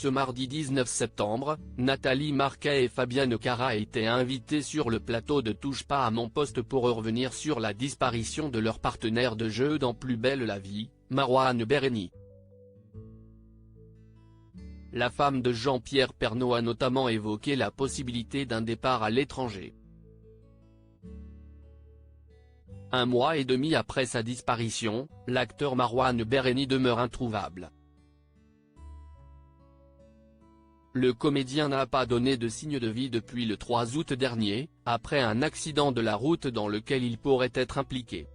Ce mardi 19 septembre, Nathalie Marquet et Fabienne Cara étaient invités sur le plateau de Touche pas à mon poste pour revenir sur la disparition de leur partenaire de jeu dans Plus belle la vie, Marouane Béréni. La femme de Jean-Pierre Pernaut a notamment évoqué la possibilité d'un départ à l'étranger. Un mois et demi après sa disparition, l'acteur Marouane Béréni demeure introuvable. Le comédien n'a pas donné de signe de vie depuis le 3 août dernier, après un accident de la route dans lequel il pourrait être impliqué.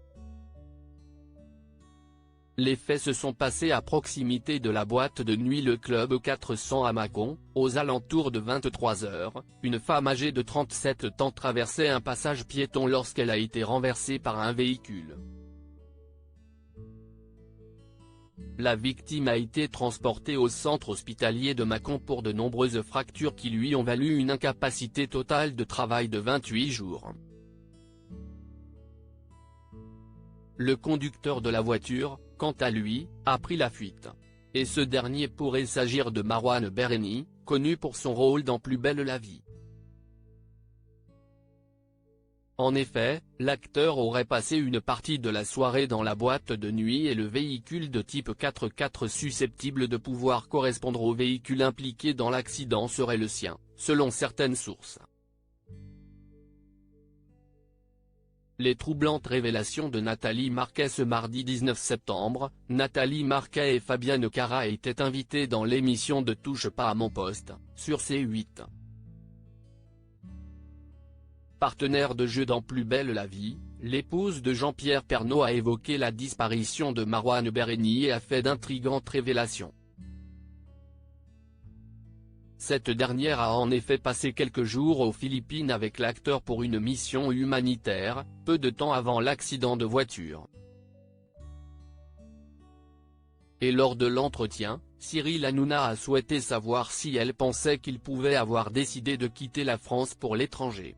Les faits se sont passés à proximité de la boîte de nuit Le Club 400 à Mâcon, aux alentours de 23 h. Une femme âgée de 37 ans traversait un passage piéton lorsqu'elle a été renversée par un véhicule. La victime a été transportée au centre hospitalier de Mâcon pour de nombreuses fractures qui lui ont valu une incapacité totale de travail de 28 jours. Le conducteur de la voiture, quant à lui, a pris la fuite. Et ce dernier pourrait s'agir de Marouane Béréni, connu pour son rôle dans Plus belle la vie. En effet, l'acteur aurait passé une partie de la soirée dans la boîte de nuit et le véhicule de type 4x4 susceptible de pouvoir correspondre au véhicule impliqué dans l'accident serait le sien, selon certaines sources. Les troublantes révélations de Nathalie Marquet. Ce mardi 19 septembre, Nathalie Marquet et Fabienne Cara étaient invitées dans l'émission de Touche pas à mon poste, sur C8. Partenaire de jeu dans Plus belle la vie, l'épouse de Jean-Pierre Pernaut a évoqué la disparition de Marouane Béréni et a fait d'intrigantes révélations. Cette dernière a en effet passé quelques jours aux Philippines avec l'acteur pour une mission humanitaire, peu de temps avant l'accident de voiture. Et lors de l'entretien, Cyril Hanouna a souhaité savoir si elle pensait qu'il pouvait avoir décidé de quitter la France pour l'étranger.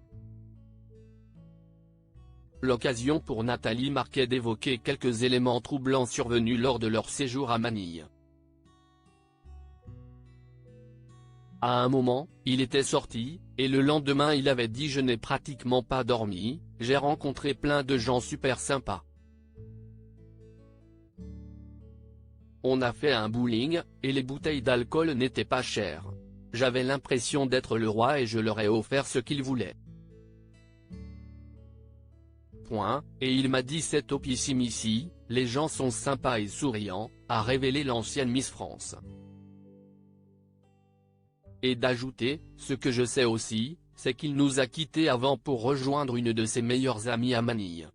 L'occasion pour Nathalie Marquet d'évoquer quelques éléments troublants survenus lors de leur séjour à Manille. À un moment, il était sorti, et le lendemain il avait dit « Je n'ai pratiquement pas dormi, j'ai rencontré plein de gens super sympas. On a fait un bowling, et les bouteilles d'alcool n'étaient pas chères. J'avais l'impression d'être le roi et je leur ai offert ce qu'ils voulaient. Et il m'a dit c'est topissime ici, les gens sont sympas et souriants », a révélé l'ancienne Miss France. Et d'ajouter, ce que je sais aussi, c'est qu'il nous a quittés avant pour rejoindre une de ses meilleures amies à Manille.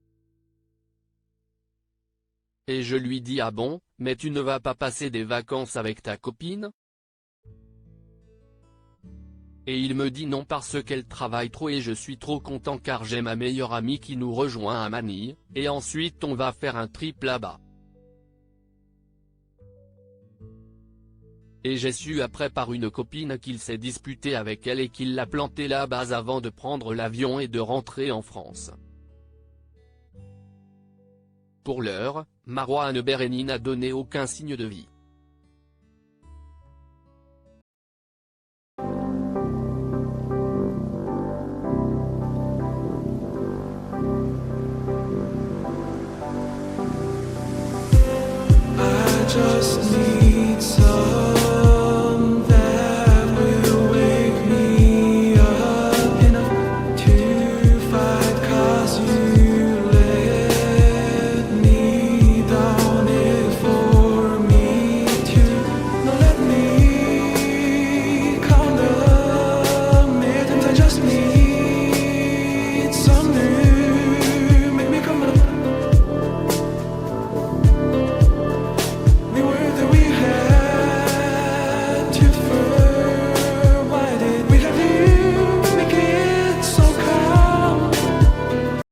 Et je lui dis ah bon, mais tu ne vas pas passer des vacances avec ta copine ? Et il me dit non parce qu'elle travaille trop et je suis trop content car j'ai ma meilleure amie qui nous rejoint à Manille, et ensuite on va faire un trip là-bas. Et j'ai su après par une copine qu'il s'est disputé avec elle et qu'il l'a planté là-bas avant de prendre l'avion et de rentrer en France. Pour l'heure, Marouane Béréni n'a donné aucun signe de vie.